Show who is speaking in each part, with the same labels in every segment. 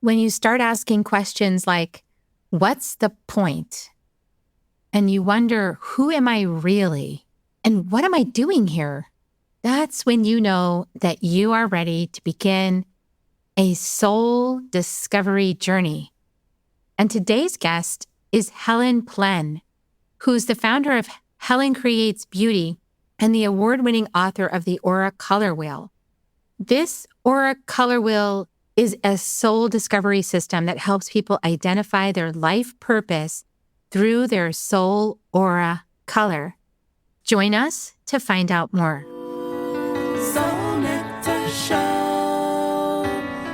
Speaker 1: When you start asking questions like, what's the point? And you wonder, who am I really? And what am I doing here? That's when you know that you are ready to begin a soul discovery journey. And today's guest is Helen Plehn, who's the founder of Helen Creates Beauty and the award-winning author of the Aura Color Wheel. This Aura Color Wheel is a soul discovery system that helps people identify their life purpose through their soul aura color. Join us to find out more.
Speaker 2: Soul Nectar Show,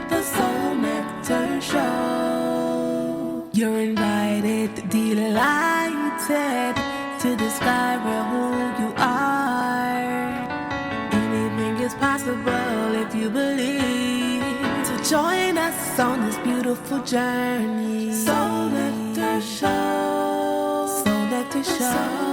Speaker 2: the Soul Nectar Show. You're invited, delighted to discover who you are. Anything is possible if you believe. So join us on this beautiful journey. Soul Nectar Show, Soul Nectar Show.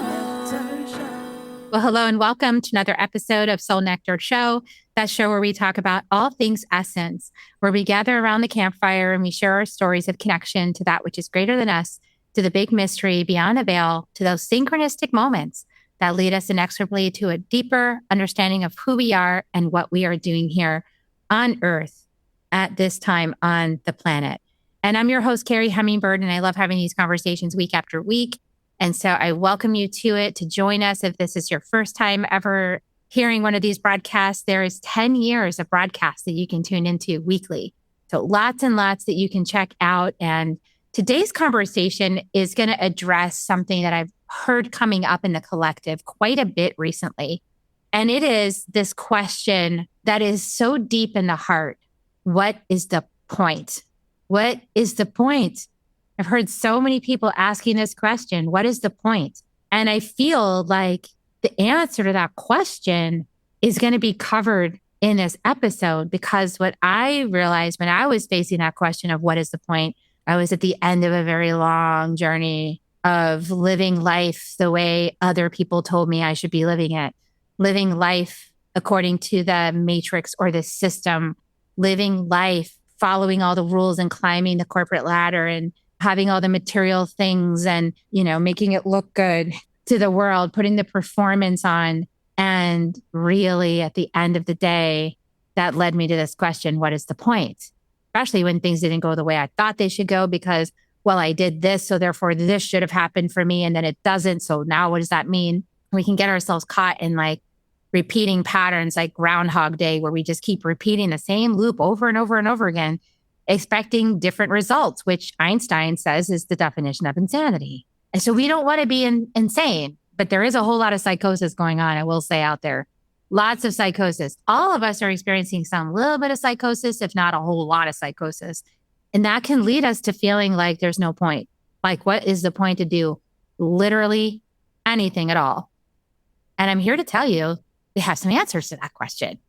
Speaker 1: Well, hello and welcome to another episode of Soul Nectar Show, that show where we talk about all things essence, where we gather around the campfire and we share our stories of connection to that which is greater than us, to the big mystery beyond the veil, to those synchronistic moments that lead us inexorably to a deeper understanding of who we are and what we are doing here on Earth at this time on the planet. And I'm your host, Carrie Hummingbird, and I love having these conversations week after week. And so I welcome you to it, to join us. If this is your first time ever hearing one of these broadcasts, there is 10 years of broadcasts that you can tune into weekly. So lots and lots that you can check out. And today's conversation is going to address something that I've heard coming up in the collective quite a bit recently. And it is this question that is so deep in the heart. What is the point? What is the point? I've heard so many people asking this question, what is the point? And I feel like the answer to that question is going to be covered in this episode, because what I realized when I was facing that question of what is the point, I was at the end of a very long journey of living life the way other people told me I should be living it, living life according to the matrix or the system, living life following all the rules and climbing the corporate ladder and having all the material things and, making it look good to the world, putting the performance on. And really, at the end of the day, that led me to this question, what is the point? Especially when things didn't go the way I thought they should go because, well, I did this, so therefore this should have happened for me, and then it doesn't. So now what does that mean? We can get ourselves caught in repeating patterns like Groundhog Day, where we just keep repeating the same loop over and over and over again, expecting different results, which Einstein says is the definition of insanity. And so we don't want to be insane, but there is a whole lot of psychosis going on, I will say, out there. Lots of psychosis. All of us are experiencing some little bit of psychosis, if not a whole lot of psychosis. And that can lead us to feeling like there's no point. Like, what is the point to do literally anything at all? And I'm here to tell you, we have some answers to that question.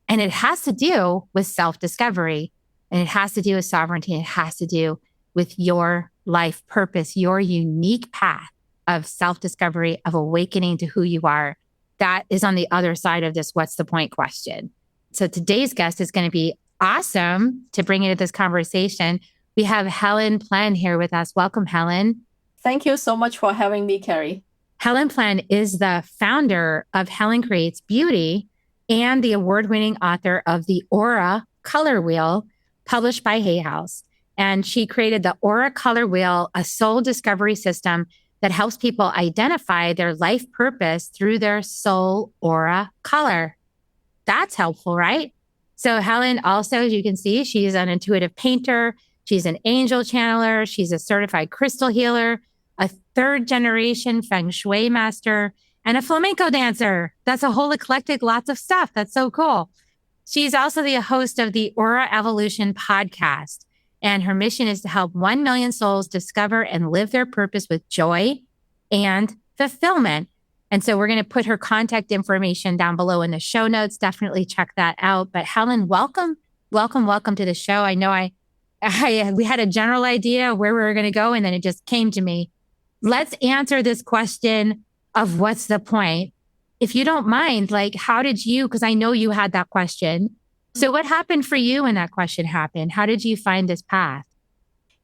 Speaker 1: And it has to do with self-discovery. And it has to do with sovereignty. It has to do with your life purpose, your unique path of self-discovery, of awakening to who you are. That is on the other side of this what's the point question. So today's guest is going to be awesome to bring into this conversation. We have Helen Plehn here with us. Welcome, Helen.
Speaker 3: Thank you so much for having me, Carrie.
Speaker 1: Helen Plehn is the founder of Helen Creates Beauty and the award-winning author of the Aura Color Wheel, published by Hay House. And she created the Aura Color Wheel, a soul discovery system that helps people identify their life purpose through their soul aura color. That's helpful, right? So Helen also, as you can see, she's an intuitive painter. She's an angel channeler. She's a certified crystal healer, a third generation Feng Shui master, and a flamenco dancer. That's a whole eclectic, lots of stuff. That's so cool. She's also the host of the Aura Evolution podcast, and her mission is to help 1 million souls discover and live their purpose with joy and fulfillment. And so we're going to put her contact information down below in the show notes. Definitely check that out. But Helen, welcome to the show. I know we had a general idea of where we were going to go, and then it just came to me. Let's answer this question of what's the point. If you don't mind, how did you, because I know you had that question, So what happened for you when that question happened? How did you find this path?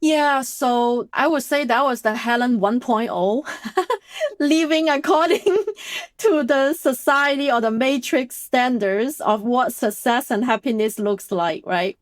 Speaker 3: Yeah, so I would say that was the Helen 1.0, living according to the society or the matrix standards of what success and happiness looks like, right?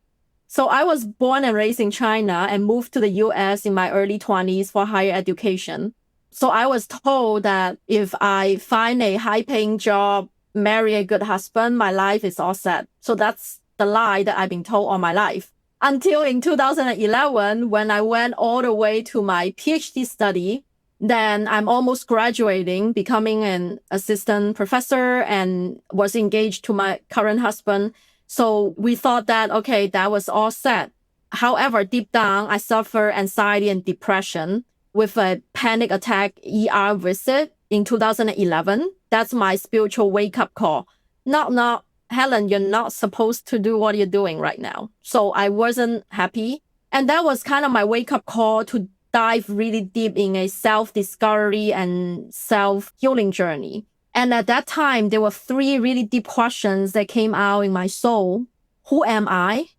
Speaker 3: So I was born and raised in China and moved to the US in my early 20s for higher education. So I was told that if I find a high-paying job, marry a good husband, my life is all set. So that's the lie that I've been told all my life. Until in 2011, when I went all the way to my PhD study, then I'm almost graduating, becoming an assistant professor, and was engaged to my current husband. So we thought that, okay, that was all set. However, deep down, I suffer anxiety and depression with a panic attack ER visit in 2011. That's my spiritual wake-up call. Not, Helen, you're not supposed to do what you're doing right now. So I wasn't happy. And that was kind of my wake-up call to dive really deep in a self-discovery and self-healing journey. And at that time, there were 3 really deep questions that came out in my soul. Who am I?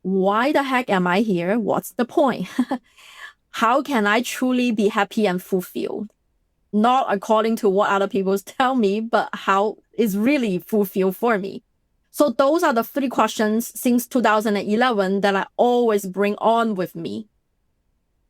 Speaker 3: Why the heck am I here? What's the point? How can I truly be happy and fulfilled? Not according to what other people tell me, but how is really fulfilled for me. So those are the 3 questions since 2011 that I always bring on with me.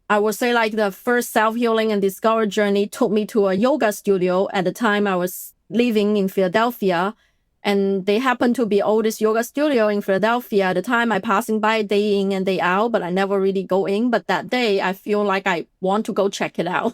Speaker 3: I would say like the first self-healing and discovery journey took me to a yoga studio. At the time I was living in Philadelphia, and they happened to be oldest yoga studio in Philadelphia. At the time I passing by day in and day out, but I never really go in. But that day I feel like I want to go check it out.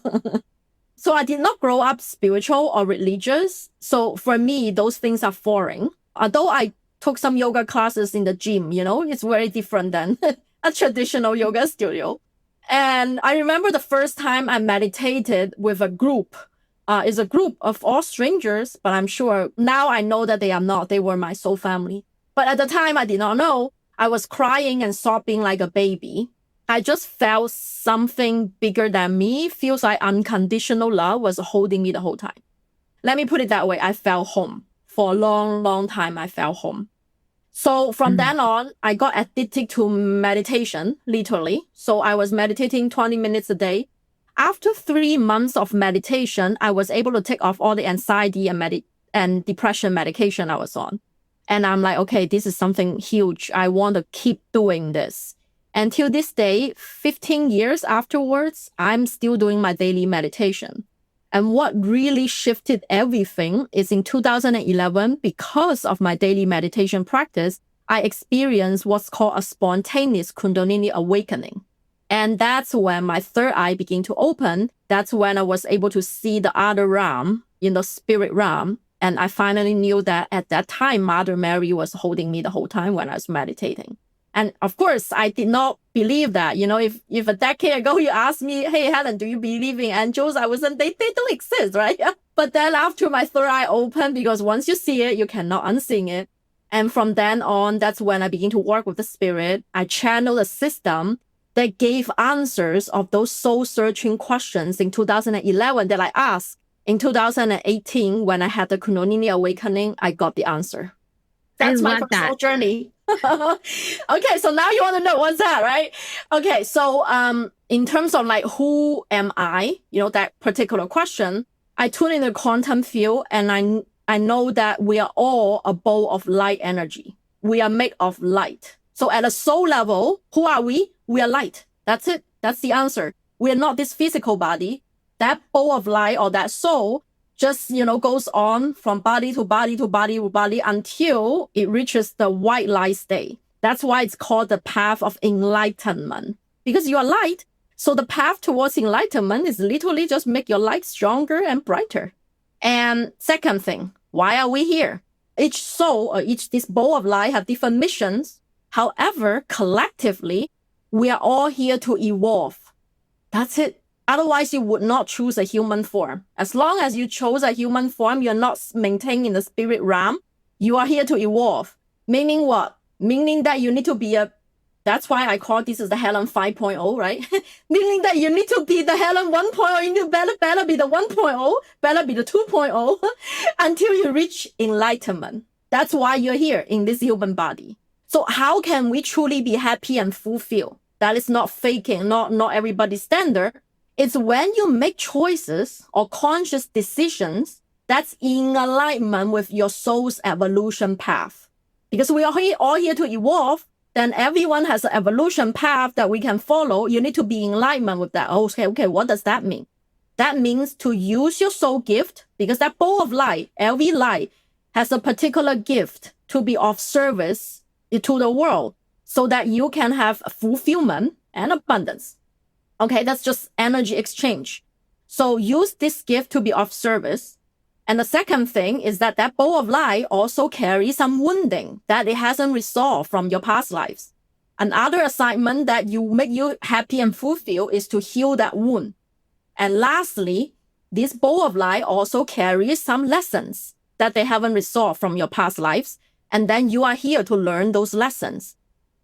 Speaker 3: So I did not grow up spiritual or religious. So for me, those things are foreign. Although I took some yoga classes in the gym, it's very different than a traditional yoga studio. And I remember the first time I meditated with a group. It's a group of all strangers, but I'm sure now I know that they are not. They were my soul family. But at the time, I did not know. I was crying and sobbing like a baby. I just felt something bigger than me, feels like unconditional love was holding me the whole time. Let me put it that way. I felt home. For a long, long time, I felt home. So from then on, I got addicted to meditation, literally. So I was meditating 20 minutes a day. After 3 months of meditation, I was able to take off all the anxiety and depression medication I was on. And I'm like, okay, this is something huge. I want to keep doing this. Until this day, 15 years afterwards, I'm still doing my daily meditation. And what really shifted everything is in 2011, because of my daily meditation practice, I experienced what's called a spontaneous Kundalini awakening. And that's when my third eye began to open. That's when I was able to see the other realm, in the spirit realm. And I finally knew that at that time, Mother Mary was holding me the whole time when I was meditating. And of course, I did not believe that. If a decade ago you asked me, hey, Helen, do you believe in angels? I wasn't, they don't exist, right? But then after my third eye opened, because once you see it, you cannot unsee it. And from then on, that's when I began to work with the spirit. I channeled a system that gave answers of those soul-searching questions in 2011 that I asked. In 2018, when I had the Kundalini awakening, I got the answer. That's my personal journey. Okay, so now you want to know what's that, right? Okay, so in terms of like, who am I? That particular question, I tune in the quantum field, and I know that we are all a bowl of light energy. We are made of light. So at a soul level, who are we? We are light. That's it. That's the answer. We are not this physical body. That bowl of light or that soul just, goes on from body to body to body to body until it reaches the white light state. That's why it's called the path of enlightenment. Because you are light, so the path towards enlightenment is literally just make your light stronger and brighter. And second thing, why are we here? Each soul or this bowl of light have different missions. However, collectively, we are all here to evolve. That's it. Otherwise, you would not choose a human form. As long as you chose a human form, you're not maintaining the spirit realm. You are here to evolve. Meaning what? Meaning that you need to be that's why I call this is the Helen 5.0, right? Meaning that you need to be the Helen 1.0. You need to better be the 1.0, better be the 2.0 until you reach enlightenment. That's why you're here in this human body. So how can we truly be happy and fulfilled? That is not faking, not everybody's standard. It's when you make choices or conscious decisions that's in alignment with your soul's evolution path. Because we are all here to evolve, then everyone has an evolution path that we can follow. You need to be in alignment with that. Okay, what does that mean? That means to use your soul gift, because that bowl of light, every light, has a particular gift to be of service to the world so that you can have fulfillment and abundance. Okay, that's just energy exchange. So use this gift to be of service. And the second thing is that that bowl of light also carries some wounding that it hasn't resolved from your past lives. Another assignment that you make you happy and fulfilled is to heal that wound. And lastly, this bowl of light also carries some lessons that they haven't resolved from your past lives. And then you are here to learn those lessons.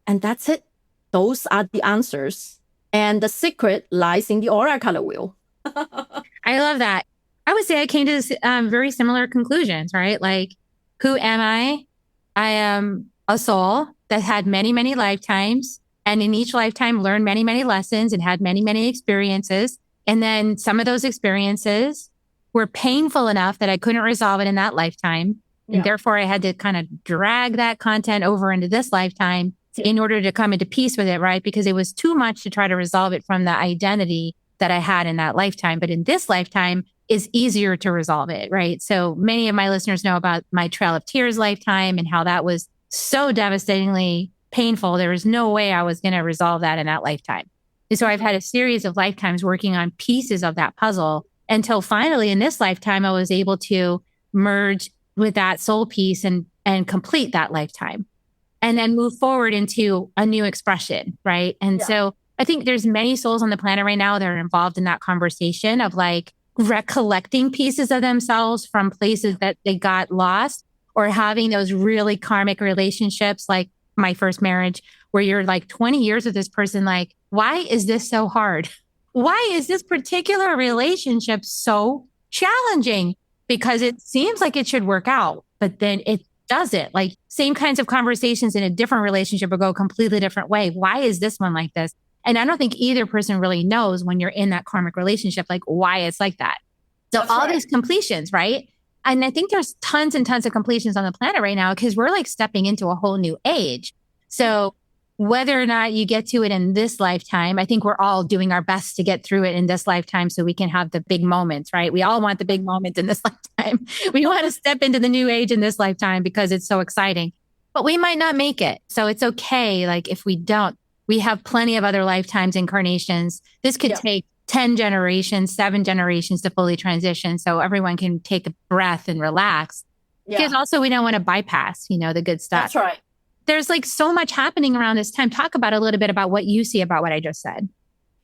Speaker 3: And that's it. Those are the answers. And the secret lies in the aura color wheel.
Speaker 1: I love that. I would say I came to very similar conclusions, right? Like, who am I? I am a soul that had many, many lifetimes. And in each lifetime, learned many, many lessons and had many, many experiences. And then some of those experiences were painful enough that I couldn't resolve it in that lifetime. And therefore, I had to kind of drag that content over into this lifetime in order to come into peace with it, right? Because it was too much to try to resolve it from the identity that I had in that lifetime. But in this lifetime, it's easier to resolve it, right? So many of my listeners know about my Trail of Tears lifetime and how that was so devastatingly painful. There was no way I was going to resolve that in that lifetime. And so I've had a series of lifetimes working on pieces of that puzzle until finally in this lifetime, I was able to merge with that soul piece and complete that lifetime and then move forward into a new expression, right? And so I think there's many souls on the planet right now that are involved in that conversation of like recollecting pieces of themselves from places that they got lost or having those really karmic relationships like my first marriage where you're like 20 years with this person, like, why is this so hard? Why is this particular relationship so challenging? Because it seems like it should work out, but then it doesn't. Like same kinds of conversations in a different relationship will go a completely different way. Why is this one like this? And I don't think either person really knows when you're in that karmic relationship, like why it's like that. So that's all right. These completions, right? And I think there's tons and tons of completions on the planet right now because we're like stepping into a whole new age. So whether or not you get to it in this lifetime, I think we're all doing our best to get through it in this lifetime so we can have the big moments, right? We all want the big moments in this lifetime. We want to step into the new age in this lifetime because it's so exciting, but we might not make it. So it's okay. Like if we don't, we have plenty of other lifetimes, incarnations. This could take 10 generations, 7 generations to fully transition. So everyone can take a breath and relax. Because also we don't want to bypass, the good stuff.
Speaker 3: That's right.
Speaker 1: There's like so much happening around this time. Talk about a little bit about what you see about what I just said.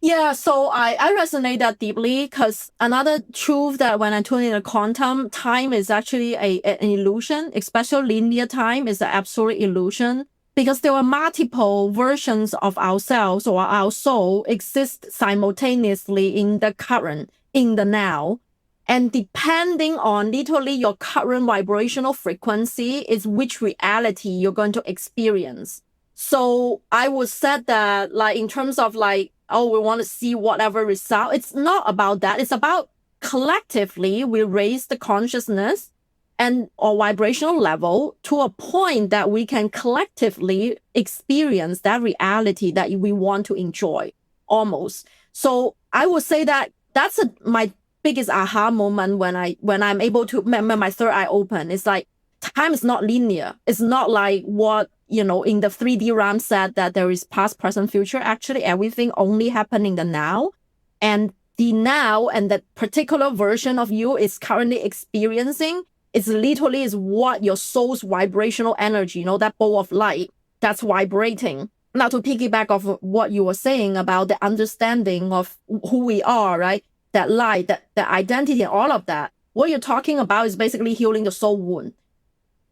Speaker 3: Yeah, so I resonate that deeply because another truth that when I tune into quantum, time is actually an illusion, especially linear time is an absolute illusion because there are multiple versions of ourselves or our soul exist simultaneously in the current, in the now. And depending on literally your current vibrational frequency is which reality you're going to experience. So I would say that like in terms of like, oh, we want to see whatever result. It's not about that. It's about collectively we raise the consciousness and or vibrational level to a point that we can collectively experience that reality that we want to enjoy almost. So I would say that that's my biggest aha moment when I'm able to remember my third eye open. It's like time is not linear. It's not like what, in the 3D realm said that there is past, present, future. Actually, everything only happening in the now. And the now and that particular version of you is currently experiencing is literally is what your soul's vibrational energy, that ball of light that's vibrating. Now to piggyback off of what you were saying about the understanding of who we are, right? That light, that identity and all of that. What you're talking about is basically healing the soul wound.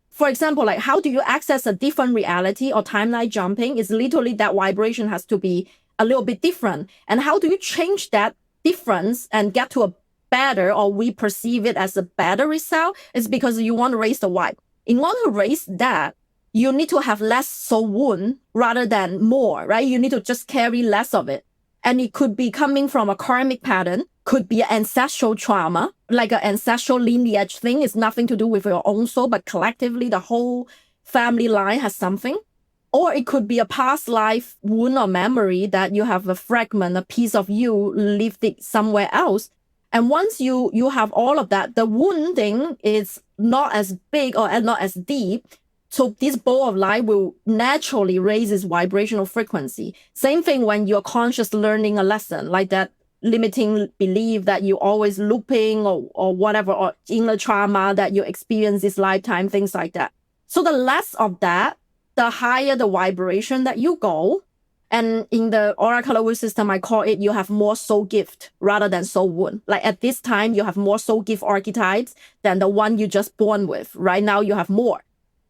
Speaker 3: For example, like how do you access a different reality or timeline jumping is literally that vibration has to be a little bit different. And how do you change that difference and get to a better or we perceive it as a better result is because you want to raise the vibe. In order to raise that, you need to have less soul wound rather than more, right? You need to just carry less of it. And it could be coming from a karmic pattern, could be ancestral trauma, like an ancestral lineage thing. It's nothing to do with your own soul, but collectively the whole family line has something. Or it could be a past life wound or memory that you have a fragment, a piece of you lived it somewhere else. And once you have all of that, the wounding is not as big or not as deep. So this ball of light will naturally raise its vibrational frequency. Same thing when you're conscious learning a lesson, like that limiting belief that you're always looping or whatever, or inner trauma that you experience this lifetime, things like that. So the less of that, the higher the vibration that you go. And in the aura color wheel system, I call it, you have more soul gift rather than soul wound. Like at this time, you have more soul gift archetypes than the one you just born with. Right now, you have more.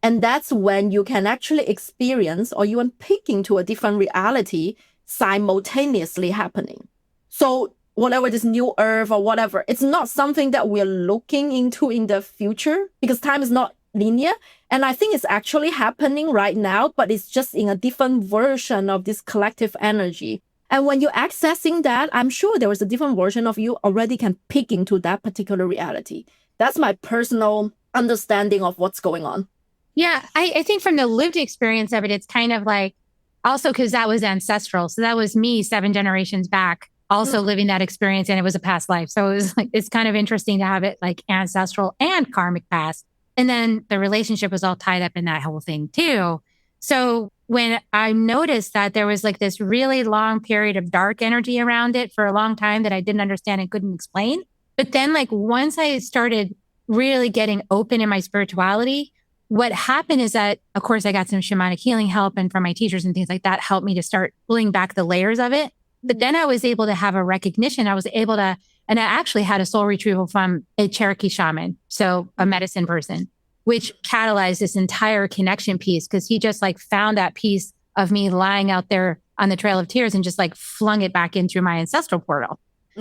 Speaker 3: And that's when you can actually experience or even peek into a different reality simultaneously happening. So whatever this new earth or whatever, it's not something that we're looking into in the future because time is not linear. And I think it's actually happening right now, but it's just in a different version of this collective energy. And when you're accessing that, I'm sure there is a different version of you already can peek into that particular reality. That's my personal understanding of what's going on.
Speaker 1: Yeah, I think from the lived experience of it, it's kind of like also because that was ancestral. So that was me 7 generations back, also living that experience, and it was a past life. So it was like, it's kind of interesting to have it like ancestral and karmic past. And then the relationship was all tied up in that whole thing too. So when I noticed that there was like this really long period of dark energy around it for a long time that I didn't understand and couldn't explain. But then like once I started really getting open in my spirituality, what happened is that, of course, I got some shamanic healing help and from my teachers and things like that helped me to start pulling back the layers of it. But then I was able to have a recognition. I was able to, and I actually had a soul retrieval from a Cherokee shaman, so a medicine person, which catalyzed this entire connection piece because he just like found that piece of me lying out there on the Trail of Tears and just like flung it back in through my ancestral portal.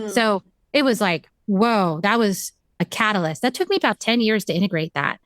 Speaker 1: So it was like, whoa, that was a catalyst. That took me about 10 years to integrate that.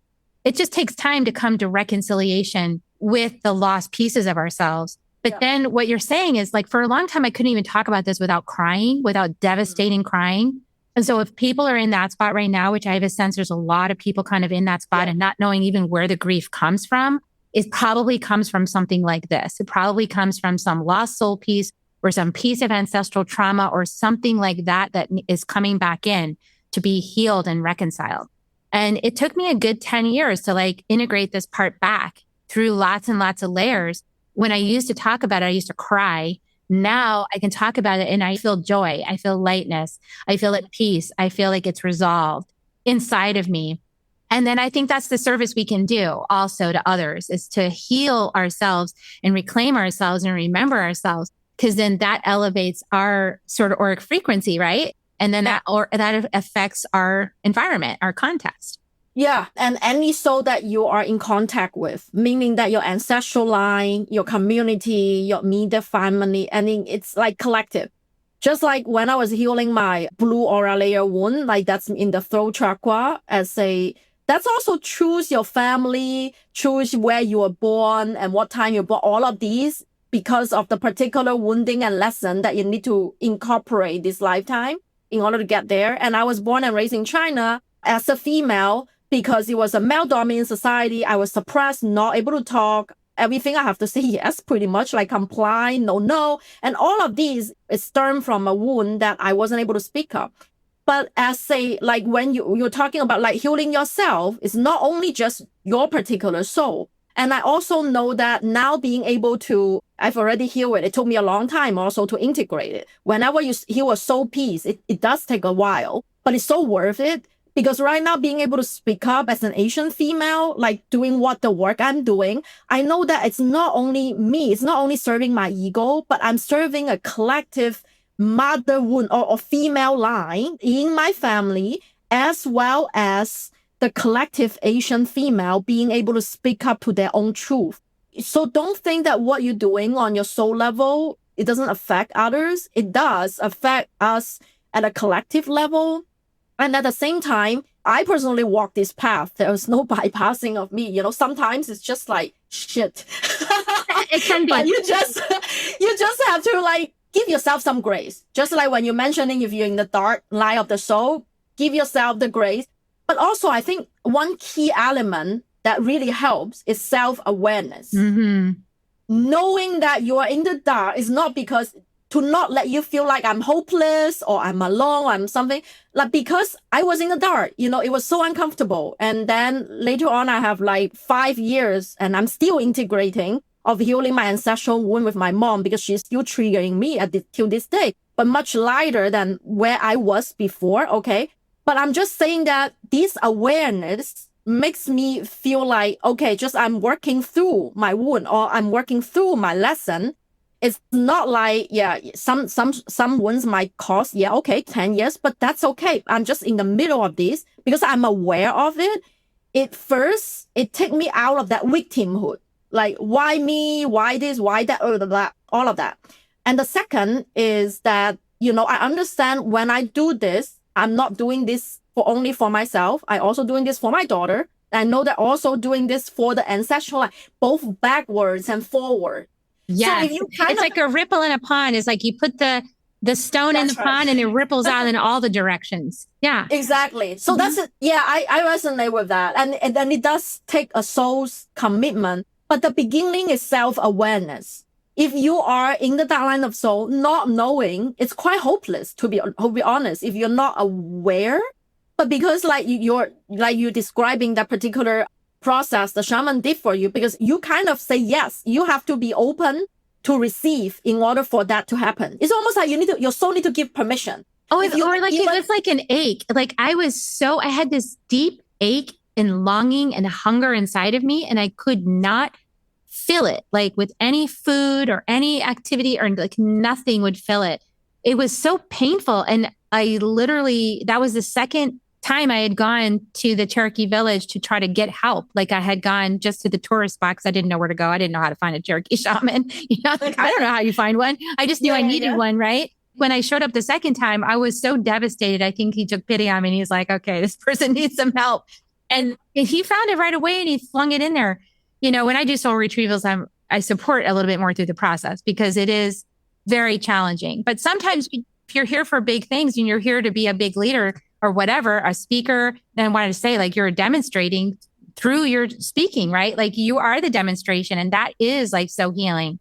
Speaker 1: It just takes time to come to reconciliation with the lost pieces of ourselves. But then what you're saying is like, for a long time, I couldn't even talk about this without crying, without devastating crying. And so if people are in that spot right now, which I have a sense there's a lot of people kind of in that spot and not knowing even where the grief comes from, it probably comes from something like this. It probably comes from some lost soul piece or some piece of ancestral trauma or something like that that is coming back in to be healed and reconciled. And it took me a good 10 years to like integrate this part back through lots and lots of layers. When I used to talk about it, I used to cry. Now I can talk about it and I feel joy. I feel lightness. I feel at peace. I feel like it's resolved inside of me. And then I think that's the service we can do also to others is to heal ourselves and reclaim ourselves and remember ourselves, because then that elevates our sort of auric frequency, right? And then that affects our environment, our context.
Speaker 3: Yeah. And any soul that you are in contact with, meaning that your ancestral line, your community, your immediate family, and it's like collective. Just like when I was healing my blue aura layer wound, like that's in the throat chakra that's also choose your family, choose where you were born and what time you were born, all of these because of the particular wounding and lesson that you need to incorporate this lifetime in order to get there. And I was born and raised in China as a female because it was a male-dominant society. I was suppressed, not able to talk. Everything I have to say yes, pretty much, like comply, no. And all of these is stemmed from a wound that I wasn't able to speak up. But like when you're talking about like healing yourself, it's not only just your particular soul. And I also know that now being able to, I've already healed it. It took me a long time also to integrate it. Whenever you heal a soul piece, it does take a while, but it's so worth it. Because right now, being able to speak up as an Asian female, like doing what the work I'm doing, I know that it's not only me, it's not only serving my ego, but I'm serving a collective mother wound or female line in my family, as well as the collective Asian female being able to speak up to their own truth. So don't think that what you're doing on your soul level, it doesn't affect others. It does affect us at a collective level. And at the same time, I personally walk this path. There's no bypassing of me. Sometimes it's just like shit.
Speaker 1: It can be.
Speaker 3: But you just have to like give yourself some grace. Just like when you're mentioning if you're in the dark night of the soul, give yourself the grace. But also I think one key element that really helps is self-awareness.
Speaker 1: Mm-hmm.
Speaker 3: Knowing that you are in the dark is not because to not let you feel like I'm hopeless or I'm alone or I'm something, like because I was in the dark, it was so uncomfortable. And then later on, I have like 5 years and I'm still integrating of healing my ancestral wound with my mom because she's still triggering me till this day, but much lighter than where I was before. Okay. But I'm just saying that this awareness makes me feel like, okay, just I'm working through my wound or I'm working through my lesson. It's not like, some wounds might cost, 10 years, but that's okay. I'm just in the middle of this because I'm aware of it. It take me out of that victimhood. Like, why me? Why this? Why that? All of that. And the second is that, I understand when I do this, I'm not doing this only for myself. I also doing this for my daughter. I know that also doing this for the ancestral line, both backwards and forward.
Speaker 1: Yeah,
Speaker 3: so if you
Speaker 1: it's like a ripple in a pond. It's like you put the stone in the pond and it ripples out in all the directions. Yeah,
Speaker 3: exactly. So that's it. Yeah, I resonate with that. And then it does take a soul's commitment. But the beginning is self-awareness. If you are in the dark line of soul, not knowing, it's quite hopeless to be honest. If you're not aware, but because like you're describing that particular process the shaman did for you, because you kind of say yes, you have to be open to receive in order for that to happen. It's almost like your soul need to give permission.
Speaker 1: Oh, it was like an ache. Like I had this deep ache and longing and hunger inside of me, and I could not fill it like with any food or any activity, or like nothing would fill it. It was so painful. And that was the second time I had gone to the Cherokee village to try to get help. Like I had gone just to the tourist spot because I didn't know where to go. I didn't know how to find a Cherokee shaman. Like, I don't know how you find one. I just knew I needed one, right? When I showed up the second time, I was so devastated. I think he took pity on me and he's like, okay, this person needs some help. And he found it right away and he flung it in there. When I do soul retrievals, I support a little bit more through the process because it is very challenging. But sometimes if you're here for big things and you're here to be a big leader or whatever, a speaker, then I wanted to say like you're demonstrating through your speaking, right? Like you are the demonstration, and that is like so healing.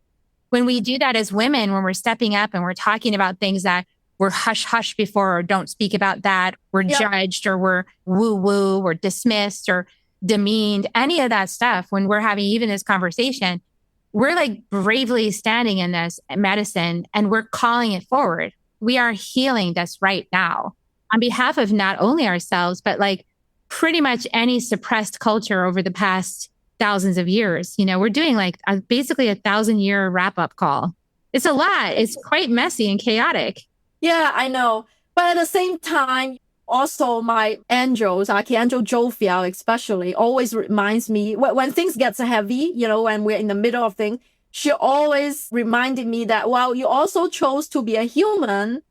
Speaker 1: When we do that as women, when we're stepping up and we're talking about things that were hush hush before, or don't speak about that, we're judged, or we're woo woo, or dismissed, or demeaned, any of that stuff, when we're having even this conversation, we're like bravely standing in this medicine and we're calling it forward. We are healing this right now on behalf of not only ourselves, but like pretty much any suppressed culture over the past thousands of years. We're doing like basically 1,000-year wrap-up call. It's a lot. It's quite messy and chaotic.
Speaker 3: Yeah, I know. But at the same time, also my angels, Archangel Jophiel especially, always reminds me when things get heavy, when we're in the middle of things, she always reminded me that, well, you also chose to be a human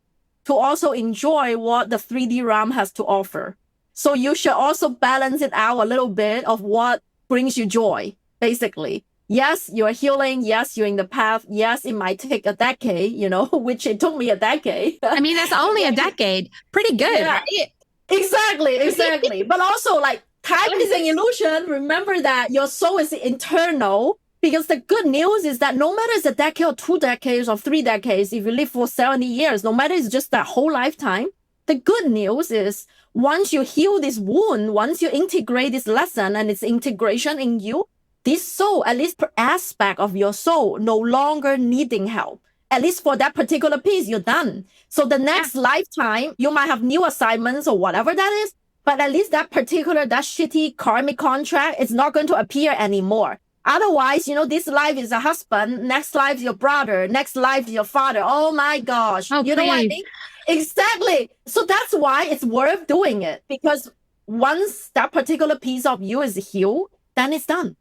Speaker 3: to also enjoy what the 3D realm has to offer. So you should also balance it out a little bit of what brings you joy, basically. Yes, you're healing. Yes, you're in the path. Yes, it might take a decade, which it took me a decade.
Speaker 1: I mean, that's only a decade. Pretty good, right?
Speaker 3: Exactly. But also, like, time is an illusion. Remember that your soul is internal, because the good news is that no matter it's a decade or 2 decades or 3 decades, if you live for 70 years, no matter it's just that whole lifetime, the good news is once you heal this wound, once you integrate this lesson and its integration in you, this soul, at least per aspect of your soul, no longer needing help. At least for that particular piece, you're done. So the next lifetime, you might have new assignments or whatever that is, but at least that shitty karmic contract is not going to appear anymore. Otherwise, this life is a husband, next life is your brother, next life is your father. Oh my gosh.
Speaker 1: Oh,
Speaker 3: you know what I mean? Exactly. So that's why it's worth doing it, because once that particular piece of you is healed, then it's done.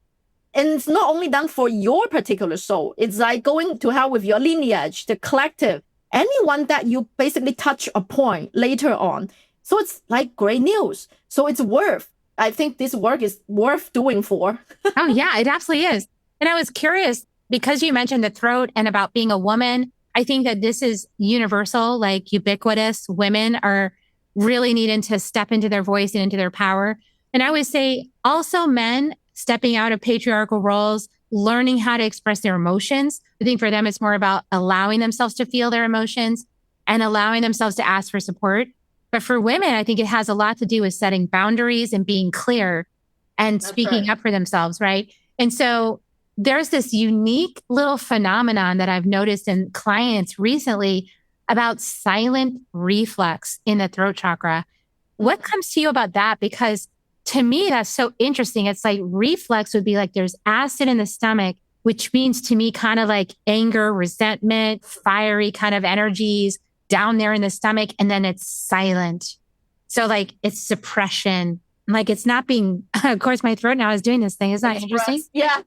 Speaker 3: And it's not only done for your particular soul. It's like going to hell with your lineage, the collective, anyone that you basically touch a point later on. So it's like great news. So I think this work is worth doing for.
Speaker 1: Oh, yeah, it absolutely is. And I was curious because you mentioned the throat and about being a woman. I think that this is universal, like ubiquitous. Women are really needing to step into their voice and into their power. And I would say also men stepping out of patriarchal roles, learning how to express their emotions. I think for them, it's more about allowing themselves to feel their emotions and allowing themselves to ask for support. But for women, I think it has a lot to do with setting boundaries and being clear and speaking up for themselves, right? And so there's this unique little phenomenon that I've noticed in clients recently about silent reflex in the throat chakra. What comes to you about that? Because to me, that's so interesting. It's like reflex would be like there's acid in the stomach, which means to me kind of like anger, resentment, fiery kind of energies down there in the stomach. And then it's silent. So like it's suppression. Like it's not being, of course, my throat now is doing this thing. Isn't that interesting?
Speaker 3: Yeah.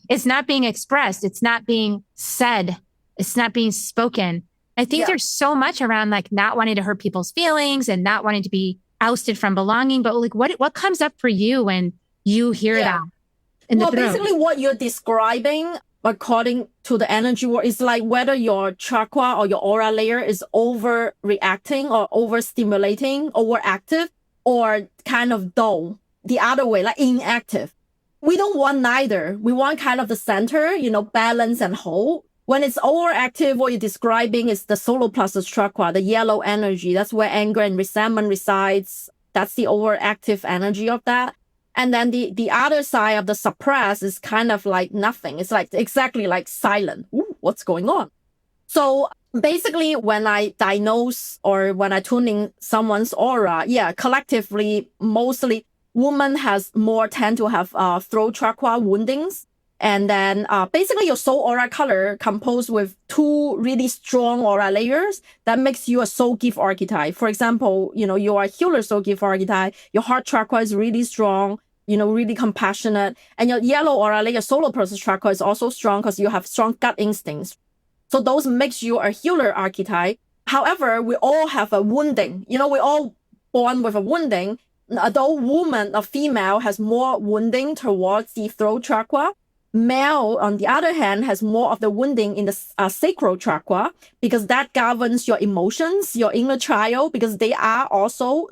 Speaker 1: It's not being expressed. It's not being said. It's not being spoken. I think there's so much around like not wanting to hurt people's feelings and not wanting to be ousted from belonging. But like, what comes up for you when you hear that in the throat?
Speaker 3: Basically what you're describing according to the energy work is like whether your chakra or your aura layer is overreacting or overstimulating, overactive, or kind of dull, the other way, like inactive. We don't want neither. We want kind of the center, balance and whole. When it's overactive, what you're describing is the solar plexus chakra, the yellow energy. That's where anger and resentment resides. That's the overactive energy of that. And then the other side of the suppress is kind of like nothing. It's like exactly like silent. Ooh, what's going on? So basically, when I diagnose or when I tune in someone's aura, collectively, mostly women tend to have throat chakra woundings. And then basically your soul aura color composed with two really strong aura layers that makes you a soul gift archetype. For example, you are a healer soul gift archetype. Your heart chakra is really strong, really compassionate. And your yellow aura layer, solar plexus chakra, is also strong because you have strong gut instincts. So those makes you a healer archetype. However, we all have a wounding. We're all born with a wounding. Although woman or female has more wounding towards the throat chakra, male, on the other hand, has more of the wounding in the sacral chakra because that governs your emotions, your inner child, because they are also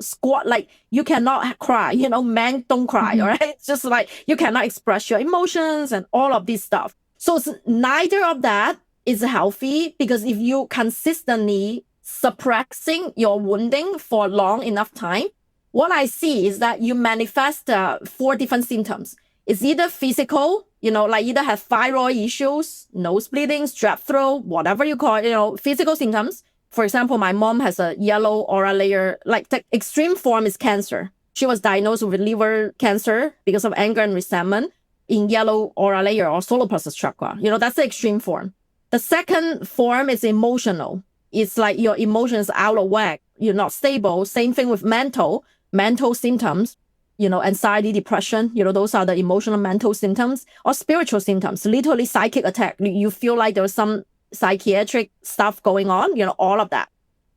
Speaker 3: like you cannot cry, men don't cry, all right? It's just like you cannot express your emotions and all of this stuff. So neither of that is healthy because if you consistently suppressing your wounding for long enough time, what I see is that you manifest 4 different symptoms. It's either physical, like either have thyroid issues, nose bleeding, strep throat, whatever you call it, physical symptoms. For example, my mom has a yellow aura layer, like the extreme form is cancer. She was diagnosed with liver cancer because of anger and resentment in yellow aura layer or solar plexus chakra. That's the extreme form. The second form is emotional. It's like your emotions out of whack. You're not stable. Same thing with mental symptoms. Anxiety, depression, those are the emotional mental symptoms or spiritual symptoms, literally psychic attack. You feel like there's some psychiatric stuff going on, all of that.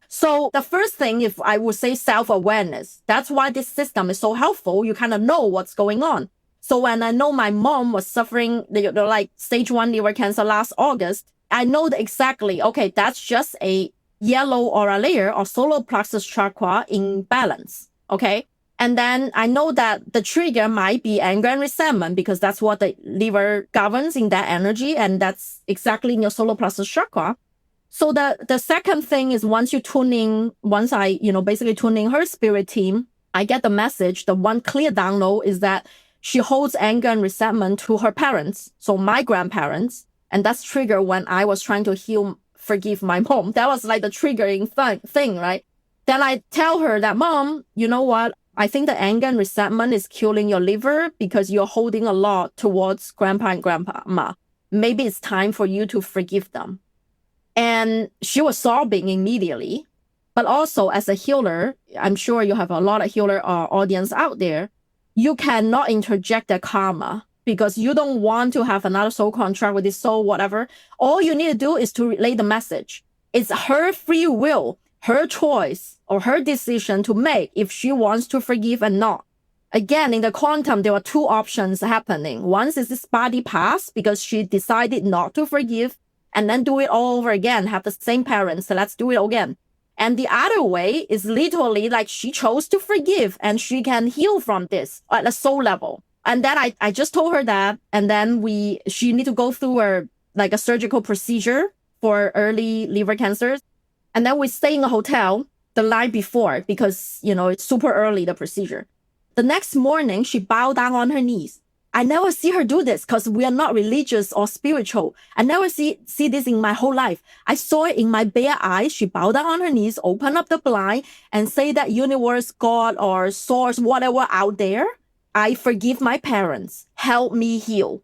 Speaker 3: So the first thing, if I would say self-awareness, that's why this system is so helpful. You kind of know what's going on. So when I know my mom was suffering like stage 1 liver cancer last August, I know that exactly, okay, that's just a yellow aura layer or solar plexus chakra imbalance. Okay. And then I know that the trigger might be anger and resentment because that's what the liver governs in that energy. And that's exactly in your solar plexus chakra. So the second thing is once I, basically tuning her spirit team, I get the message. The one clear download is that she holds anger and resentment to her parents. So my grandparents. And that's triggered when I was trying to forgive my mom. That was like the triggering thing, right? Then I tell her that, Mom, you know what? I think the anger and resentment is killing your liver because you're holding a lot towards grandpa and grandma. Maybe it's time for you to forgive them. And she was sobbing immediately. But also as a healer, I'm sure you have a lot of healer audience out there. You cannot interject the karma because you don't want to have another soul contract with this soul, whatever. All you need to do is to relay the message. It's her free will. her choice or her decision to make if she wants to forgive and not. Again, in the quantum, there are two options happening. One is this body pass because she decided not to forgive and then do it all over again, have the same parents, so let's do it again. And the other way is literally like she chose to forgive and she can heal from this at a soul level. And then I just told her that, and then she need to go through a surgical procedure for early liver cancers. And then we stay in a hotel the night before because, it's super early, the procedure. The next morning, she bowed down on her knees. I never see her do this because we are not religious or spiritual. I never see this in my whole life. I saw it in my bare eyes. She bowed down on her knees, open up the blind, and say that universe, God, or source, whatever out there, I forgive my parents. Help me heal.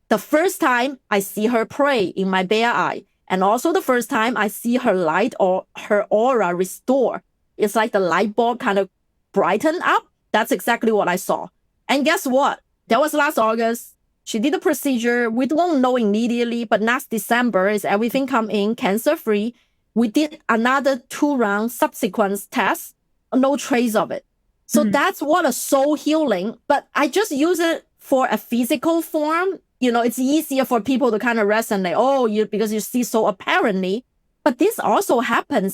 Speaker 3: The first time I see her pray in my bare eye, and also the first time I see her light or her aura restore. It's like the light bulb kind of brighten up. That's exactly what I saw. And guess what? That was last August. She did the procedure. We don't know immediately, but next December is everything come in cancer-free. We did another 2-round subsequent test. No trace of it. So that's what a soul healing. But I just use it for a physical form. It's easier for people to kind of resonate. Because you see so apparently. But this also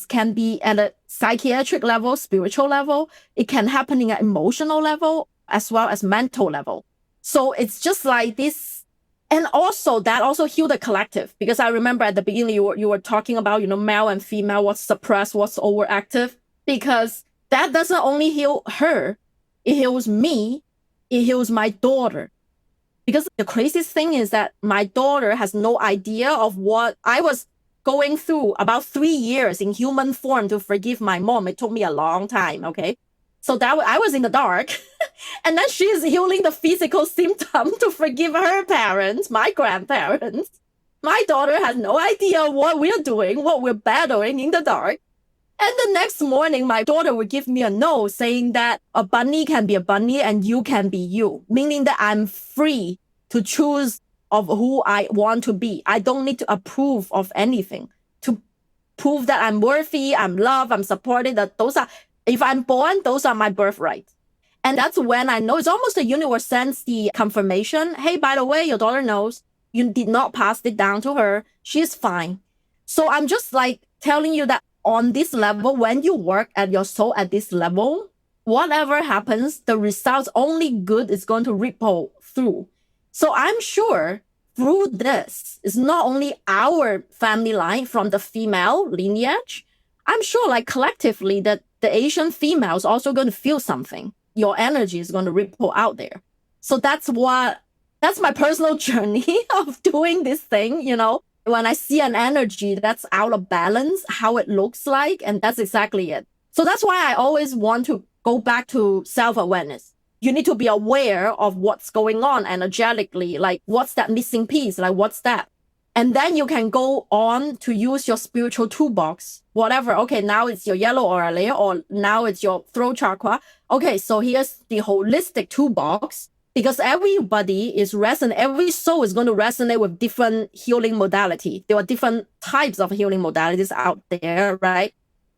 Speaker 3: can be at a psychiatric level, spiritual level. It can happen in an emotional level as well as mental level. So it's just like this. And also that also heal the collective. Because I remember at the beginning you were talking about, male and female, what's suppressed, what's overactive. Because that doesn't only heal her. It heals me. It heals my daughter. Because the craziest thing is that my daughter has no idea of what I was going through about 3 years in human form to forgive my mom. It took me a long time, okay? So that I was in the dark. And then she is healing the physical symptom to forgive her parents, my grandparents. My daughter has no idea what we're doing, what we're battling in the dark. And the next morning, my daughter would give me a note saying that a bunny can be a bunny and you can be you, meaning that I'm free to choose of who I want to be. I don't need to approve of anything to prove that I'm worthy, I'm loved, I'm supported. If I'm born, those are my birthright. And that's when I know it's almost the universe sends the confirmation. Hey, by the way, your daughter knows you did not pass it down to her. She's fine. So I'm just like telling you that on this level, when you work at your soul at this level, whatever happens, the results only good is going to ripple through. So I'm sure through this, it's not only our family line from the female lineage. I'm sure like collectively that the Asian females also going to feel something. Your energy is going to ripple out there. So that's my personal journey of doing this thing, when I see an energy that's out of balance, how it looks like, and that's exactly it. So that's why I always want to go back to self-awareness. You need to be aware of what's going on energetically, like what's that missing piece, like what's that? And then you can go on to use your spiritual toolbox, whatever. Okay, now it's your yellow aura layer, or now it's your throat chakra. Okay, so here's the holistic toolbox. Because everybody is every soul is going to resonate with different healing modality. There are different types of healing modalities out there, right?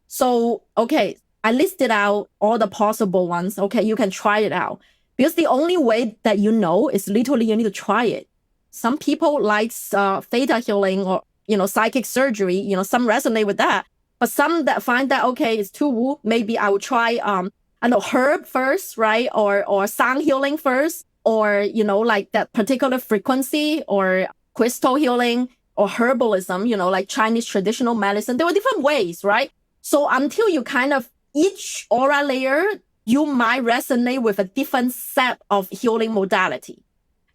Speaker 3: So, okay, I listed out all the possible ones. Okay, you can try it out. Because the only way that you know is literally you need to try it. Some people like theta healing or, psychic surgery, some resonate with that. But some that find that, okay, it's too woo, maybe I will try, herb first, right? Or sound healing first. Or, like that particular frequency or crystal healing or herbalism, like Chinese traditional medicine. There were different ways, right? So until you kind of, each aura layer, you might resonate with a different set of healing modality.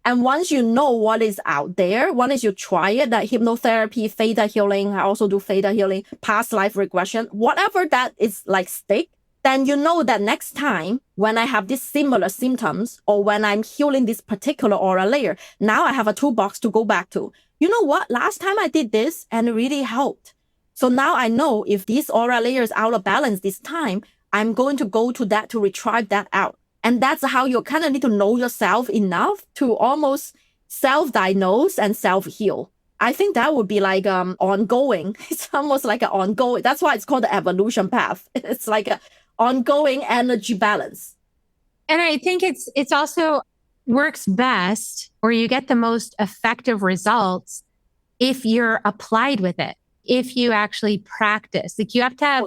Speaker 3: And once you know what is out there, once you try it, that hypnotherapy, theta healing, I also do theta healing, past life regression, whatever that is like stick, then you know that next time when I have these similar symptoms or when I'm healing this particular aura layer, now I have a toolbox to go back to. You know what? Last time I did this and it really helped. So now I know if this aura layer is out of balance this time, I'm going to go to that to retrieve that out. And that's how you kind of need to know yourself enough to almost self-diagnose and self-heal. I think that would be like ongoing. It's almost like an ongoing. That's why it's called the evolution path. It's like a ongoing energy balance.
Speaker 1: And I think it's also works best, or you get the most effective results if you're applied with it, if you actually practice. Like you have to have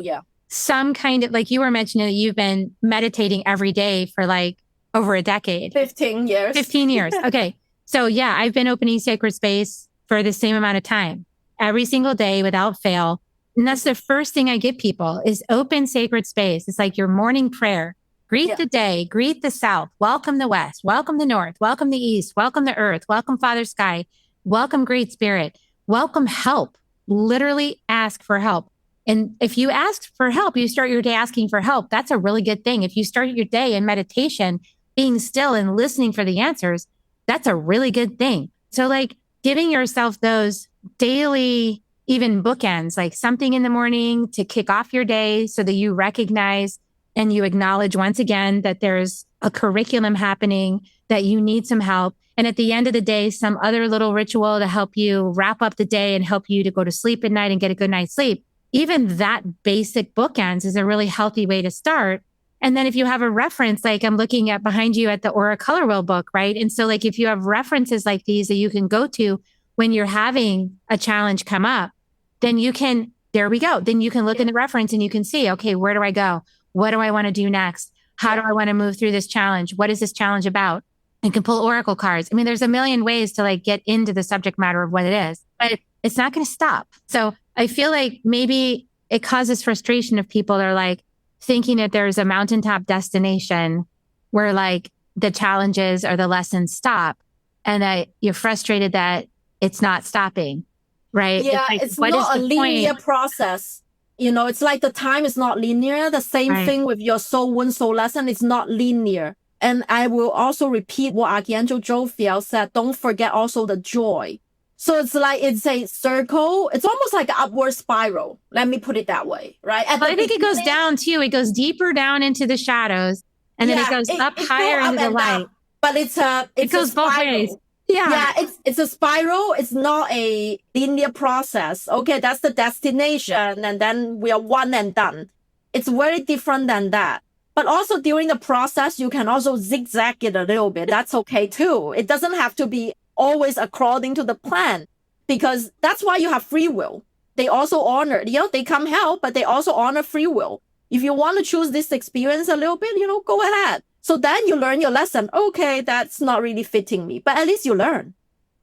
Speaker 1: some kind of, like you were mentioning that you've been meditating every day for like over a decade.
Speaker 3: 15 years.
Speaker 1: 15 years. Okay. So yeah, I've been opening sacred space for the same amount of time, every single day without fail. And that's the first thing I give people is open sacred space. It's like your morning prayer. Greet the day, greet the south, welcome the west, welcome the north, welcome the east, welcome the earth, welcome Father Sky, welcome Great Spirit, welcome help. Literally ask for help. And if you ask for help, you start your day asking for help. That's a really good thing. If you start your day in meditation, being still and listening for the answers, that's a really good thing. So like giving yourself those daily, even bookends, like something in the morning to kick off your day so that you recognize and you acknowledge once again that there's a curriculum happening, that you need some help. And at the end of the day, some other little ritual to help you wrap up the day and help you to go to sleep at night and get a good night's sleep. Even that basic bookends is a really healthy way to start. And then if you have a reference, like I'm looking at behind you at the Aura Color Wheel book, right? And so like if you have references like these that you can go to when you're having a challenge come up, then you can, there we go. Then you can look in the reference and you can see, okay, where do I go? What do I want to do next? How do I want to move through this challenge? What is this challenge about? You can pull oracle cards. I mean, there's a million ways to like get into the subject matter of what it is, but it's not going to stop. So I feel like maybe it causes frustration if people are like thinking that there's a mountaintop destination where like the challenges or the lessons stop and that you're frustrated that it's not stopping, right?
Speaker 3: Yeah,
Speaker 1: it's, like,
Speaker 3: it's not a linear process. You know, it's like the time is not linear. The same thing with your soul wound, soul lesson. It's not linear. And I will also repeat what Archangel Jophiel said. Don't forget also the joy. So it's like, it's a circle. It's almost like an upward spiral. Let me put it that way, right?
Speaker 1: But I think it goes down too. It goes deeper down into the shadows and then it goes up higher into the light.
Speaker 3: Down. But it
Speaker 1: goes both ways.
Speaker 3: Yeah, it's a spiral. It's not a linear process. Okay, that's the destination, and then we are one and done. It's very different than that. But also during the process, you can also zigzag it a little bit. That's okay too. It doesn't have to be always according to the plan, because that's why you have free will. They also honor, they come help, but they also honor free will. If you want to choose this experience a little bit, go ahead. So then you learn your lesson. Okay, that's not really fitting me, but at least you learn.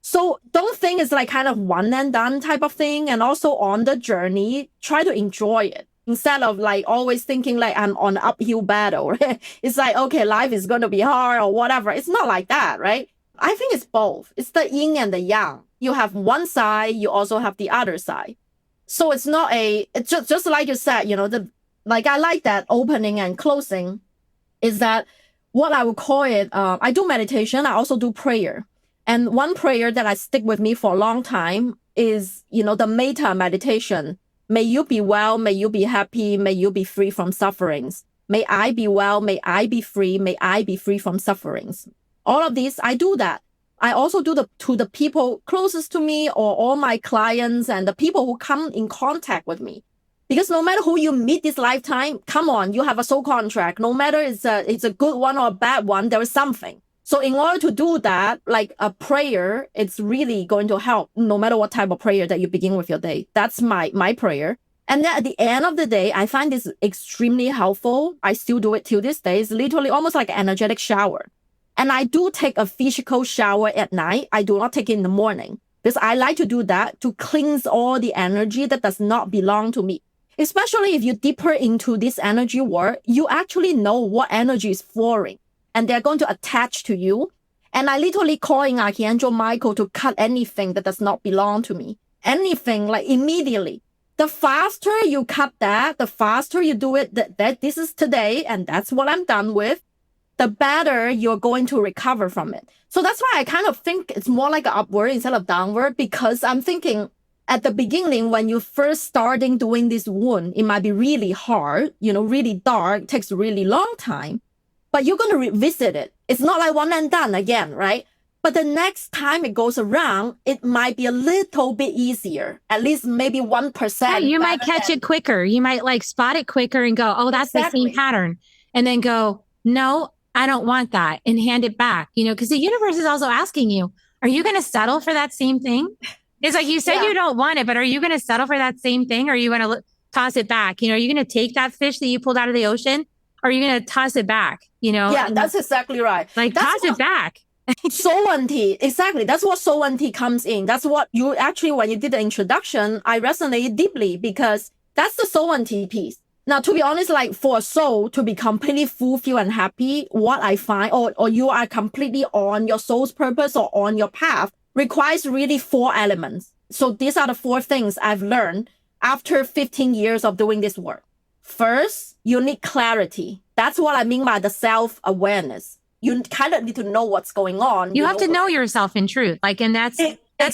Speaker 3: So don't think it's like kind of one and done type of thing. And also on the journey, try to enjoy it instead of like always thinking like I'm on an uphill battle. Right? It's like, okay, life is going to be hard or whatever. It's not like that, right? I think it's both. It's the yin and the yang. You have one side, you also have the other side. So it's not it's just like you said, I like that opening and closing is that what I would call it, I do meditation. I also do prayer. And one prayer that I stick with me for a long time is, the metta meditation. May you be well. May you be happy. May you be free from sufferings. May I be well. May I be free. May I be free from sufferings. All of these, I do that. I also do to the people closest to me or all my clients and the people who come in contact with me. Because no matter who you meet this lifetime, come on, you have a soul contract. No matter it's a good one or a bad one, there is something. So in order to do that, like a prayer, it's really going to help no matter what type of prayer that you begin with your day. That's my prayer. And then at the end of the day, I find this extremely helpful. I still do it till this day. It's literally almost like an energetic shower. And I do take a physical shower at night. I do not take it in the morning because I like to do that to cleanse all the energy that does not belong to me. Especially if you deeper into this energy work, you actually know what energy is flowing and they're going to attach to you. And I literally call in Archangel Michael to cut anything that does not belong to me. Anything, like immediately. The faster you cut that, the faster you do it, that this is today and that's what I'm done with, the better you're going to recover from it. So that's why I kind of think it's more like an upward instead of downward, because I'm thinking at the beginning, when you first starting doing this wound, it might be really hard, really dark, takes a really long time, but you're going to revisit it. It's not like one and done again, right? But the next time it goes around, it might be a little bit easier, at least maybe 1%.
Speaker 1: Yeah, you might catch it quicker. You might like spot it quicker and go, oh, that's the same pattern. And then go, no, I don't want that, and hand it back, because the universe is also asking you, are you going to settle for that same thing? It's like you said you don't want it, but are you going to settle for that same thing? Or are you going to toss it back? Are you going to take that fish that you pulled out of the ocean? Or are you going to toss it back?
Speaker 3: Yeah, that's exactly right.
Speaker 1: Like toss it back.
Speaker 3: Sovereignty, exactly. That's what sovereignty comes in. That's what you actually, when you did the introduction, I resonated deeply because that's the sovereignty piece. Now, to be honest, like for a soul to be completely fulfilled and happy, what I find, or you are completely on your soul's purpose or on your path, requires really 4 elements. So these are the 4 things I've learned after 15 years of doing this work. First, you need clarity. That's what I mean by the self-awareness. You kind of need to know what's going on.
Speaker 1: You have to know yourself in truth. Like, and that's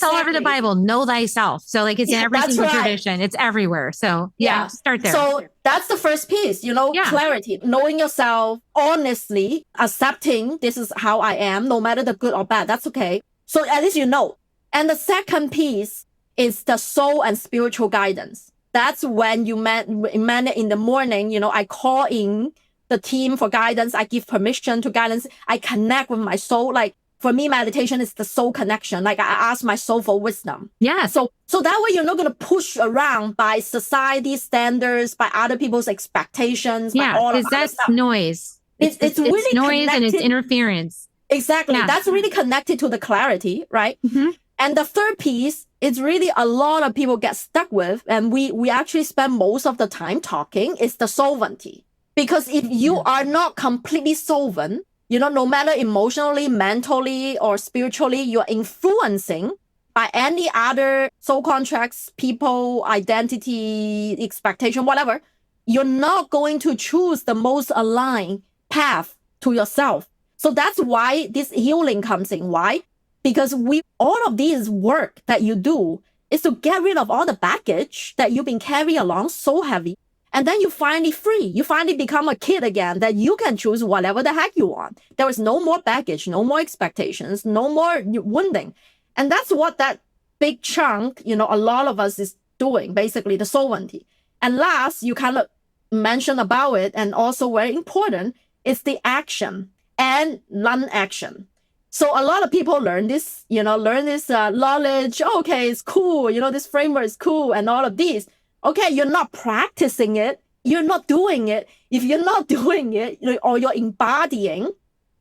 Speaker 1: all over the Bible. Know thyself. So like it's in every single tradition. It's everywhere. So start there.
Speaker 3: So that's the first piece, clarity, knowing yourself, honestly, accepting this is how I am, no matter the good or bad. That's okay. So at least you know. And the second piece is the soul and spiritual guidance. That's when you met in the morning, I call in the team for guidance. I give permission to guidance. I connect with my soul. Like for me, meditation is the soul connection. Like I ask my soul for wisdom.
Speaker 1: Yeah.
Speaker 3: So that way you're not going to push around by society standards, by other people's expectations.
Speaker 1: Yeah, because that's noise. It's really noise connected. And it's interference.
Speaker 3: Exactly. Yeah. That's really connected to the clarity, right? Mm-hmm. And the third piece is really a lot of people get stuck with, and we actually spend most of the time talking, is the sovereignty. Because if you are not completely sovereign, no matter emotionally, mentally, or spiritually, you're influencing by any other soul contracts, people, identity, expectation, whatever, you're not going to choose the most aligned path to yourself. So that's why this healing comes in. Why? Because all of this work that you do is to get rid of all the baggage that you've been carrying along so heavy. And then you finally free. You finally become a kid again, that you can choose whatever the heck you want. There is no more baggage, no more expectations, no more wounding. And that's what that big chunk, a lot of us is doing, basically the sovereignty. And last, you kind of mentioned about it, and also very important, is the action and non-action. So a lot of people learn this, knowledge. Oh, okay, it's cool. This framework is cool and all of these. Okay, you're not practicing it. You're not doing it. If you're not doing it, or you're embodying,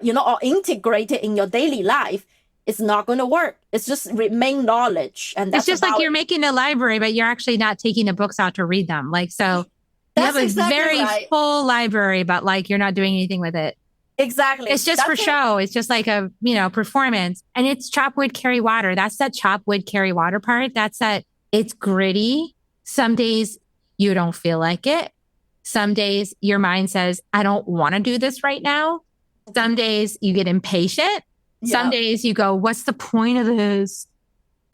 Speaker 3: or integrated in your daily life, it's not going to work. It's just remain knowledge. And that's
Speaker 1: it's just like you're making a library, but you're actually not taking the books out to read them. Like, so you have a very full library, but like you're not doing anything with it.
Speaker 3: Exactly.
Speaker 1: It's just for show. It's just like a, performance. And it's chop wood, carry water. That's that chop wood, carry water part. That's that it's gritty. Some days you don't feel like it. Some days your mind says, I don't want to do this right now. Some days you get impatient. Some days you go, what's the point of this?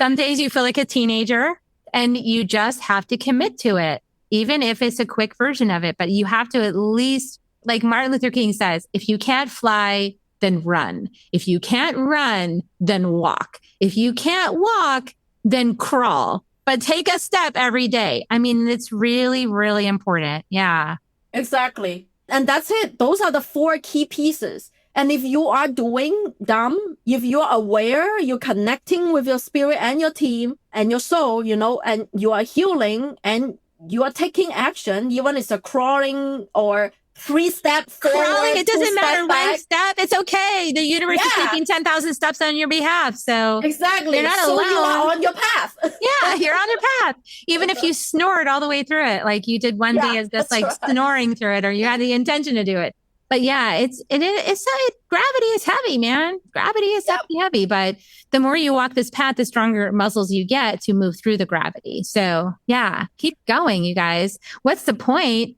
Speaker 1: Some days you feel like a teenager and you just have to commit to it, even if it's a quick version of it. But you have to at least, like Martin Luther King says, if you can't fly, then run. If you can't run, then walk. If you can't walk, then crawl. But take a step every day. I mean, it's really, really important. Yeah.
Speaker 3: Exactly. And that's it. Those are the 4 key pieces. And if you are doing them, if you're aware, you're connecting with your spirit and your team and your soul, and you are healing and you are taking action, even if it's a crawling or 3-step forward,
Speaker 1: crawling, it doesn't matter one step. It's okay. The universe is taking 10,000 steps on your behalf. So
Speaker 3: exactly,
Speaker 1: you're not alone.
Speaker 3: You are on your path.
Speaker 1: Yeah, you're on your path. Even if you snort all the way through it, like you did one day, as just like snoring through it, or you had the intention to do it. But yeah, gravity is heavy, man. Gravity is heavy. But the more you walk this path, the stronger muscles you get to move through the gravity. So yeah, keep going, you guys. What's the point?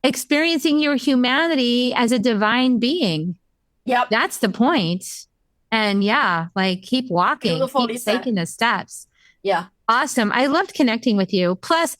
Speaker 1: Experiencing your humanity as a divine being.
Speaker 3: Yep.
Speaker 1: That's the point. And keep walking, keep taking the steps.
Speaker 3: Yeah.
Speaker 1: Awesome. I loved connecting with you. Plus,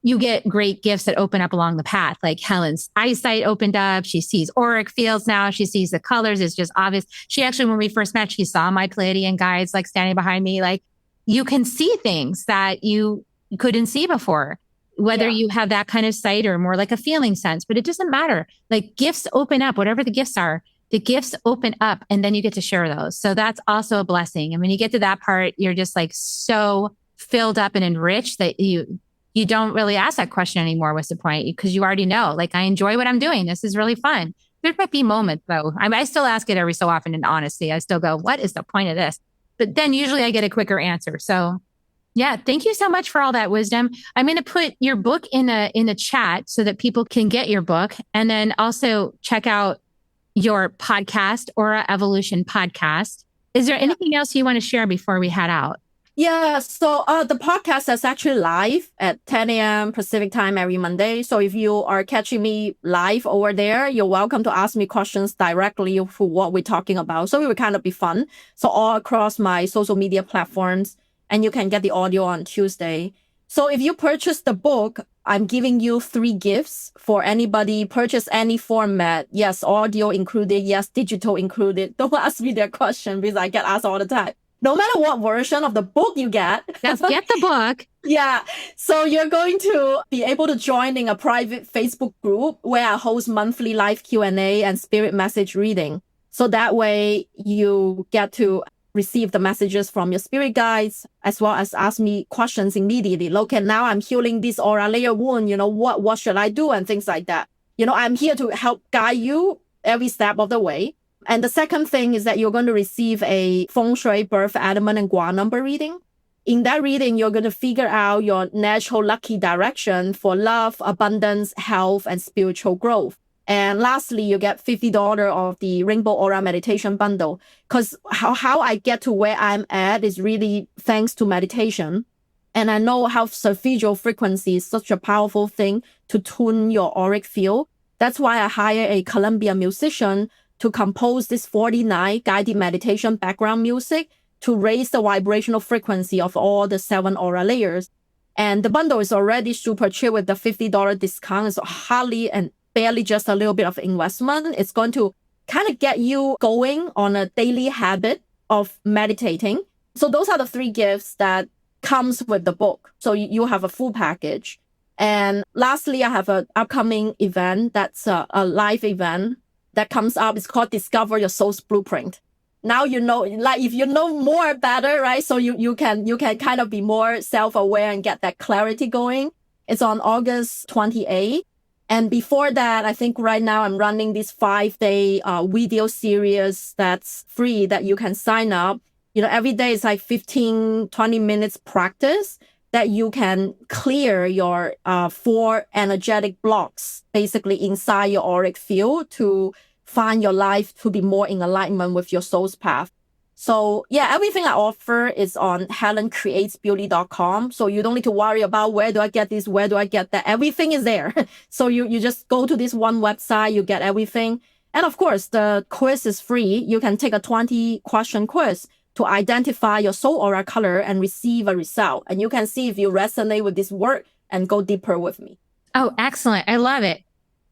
Speaker 1: you get great gifts that open up along the path. Like Helen's eyesight opened up. She sees auric fields now. She sees the colors. It's just obvious. She actually, when we first met, she saw my Pleiadian guides like standing behind me. Like you can see things that you couldn't see before, whether you have that kind of sight or more like a feeling sense, but it doesn't matter. Like gifts open up, whatever the gifts are, the gifts open up and then you get to share those. So that's also a blessing. And when you get to that part, you're just like so filled up and enriched that you don't really ask that question anymore. What's the point? Because you already know, like, I enjoy what I'm doing. This is really fun. There might be moments though. I still ask it every so often in honesty. I still go, what is the point of this? But then usually I get a quicker answer. So yeah, thank you so much for all that wisdom. I'm going to put your book in the chat so that people can get your book and then also check out your podcast, Aura Evolution Podcast. Is there anything else you want to share before we head out?
Speaker 3: Yeah, so the podcast is actually live at 10 a.m. Pacific time every Monday. So if you are catching me live over there, you're welcome to ask me questions directly for what we're talking about. So it will kind of be fun. So all across my social media platforms, and you can get the audio on Tuesday. So if you purchase the book, I'm giving you 3 gifts for anybody, purchase any format. Yes, audio included. Yes, digital included. Don't ask me that question because I get asked all the time. No matter what version of the book you get.
Speaker 1: Just get the book.
Speaker 3: Yeah. So you're going to be able to join in a private Facebook group where I host monthly live Q&A and spirit message reading. So that way you get to receive the messages from your spirit guides, as well as ask me questions immediately. Okay, now I'm healing this aura layer wound. What should I do? And things like that. I'm here to help guide you every step of the way. And the second thing is that you're going to receive a Feng Shui birth element and Gua number reading. In that reading, you're going to figure out your natural lucky direction for love, abundance, health, and spiritual growth. And lastly, you get $50 of the Rainbow Aura Meditation Bundle. Because how I get to where I'm at is really thanks to meditation. And I know how solfeggio frequency is such a powerful thing to tune your auric field. That's why I hire a Colombian musician to compose this 49 guided meditation background music to raise the vibrational frequency of all the 7 aura layers. And the bundle is already super cheap with the $50 discount. It's hardly and barely just a little bit of investment. It's going to kind of get you going on a daily habit of meditating. So those are the 3 gifts that comes with the book. So you have a full package. And lastly, I have an upcoming event that's a live event that comes up. It's called Discover Your Soul's Blueprint. Now you know, like if you know more better, right? So you can kind of be more self-aware and get that clarity going. It's on August 28th. And before that, I think right now I'm running this 5-day video series that's free that you can sign up. Every day is like 15, 20 minutes practice that you can clear your 4 energetic blocks basically inside your auric field to find your life to be more in alignment with your soul's path. So yeah, everything I offer is on HelenCreatesBeauty.com. So you don't need to worry about where do I get this, where do I get that. Everything is there. So you just go to this one website, you get everything. And of course, the quiz is free. You can take a 20-question quiz to identify your soul aura color and receive a result. And you can see if you resonate with this work and go deeper with me.
Speaker 1: Oh, excellent. I love it.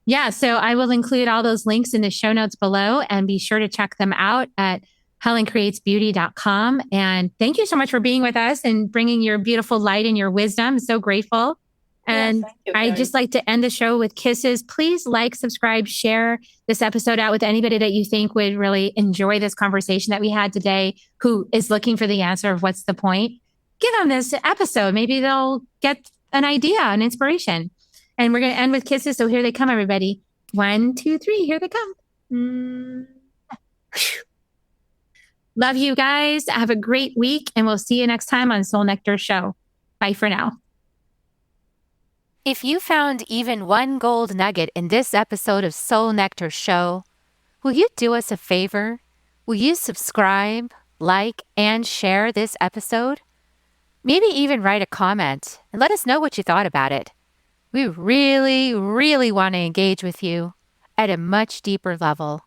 Speaker 1: Yeah. So I will include all those links in the show notes below and be sure to check them out at HelenCreatesBeauty.com. And thank you so much for being with us and bringing your beautiful light and your wisdom. I'm so grateful. And I just like to end the show with kisses. Please like, subscribe, share this episode out with anybody that you think would really enjoy this conversation that we had today, who is looking for the answer of what's the point. Give them this episode. Maybe they'll get an idea, an inspiration. And we're going to end with kisses. So here they come, everybody. 1, 2, 3. Here they come. Love you guys. Have a great week. And we'll see you next time on Soul Nectar Show. Bye for now. If you found even one gold nugget in this episode of Soul Nectar Show, will you do us a favor? Will you subscribe, like, and share this episode? Maybe even write a comment and let us know what you thought about it. We really, really want to engage with you at a much deeper level.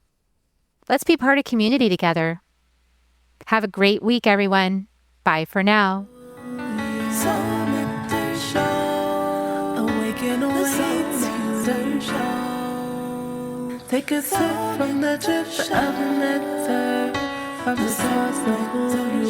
Speaker 1: Let's be part of community together. Have a great week, everyone. Bye for now.
Speaker 2: Soul Nectar Show. Awaken, awake to show. Take a sip from the drip of nectar from the source of who you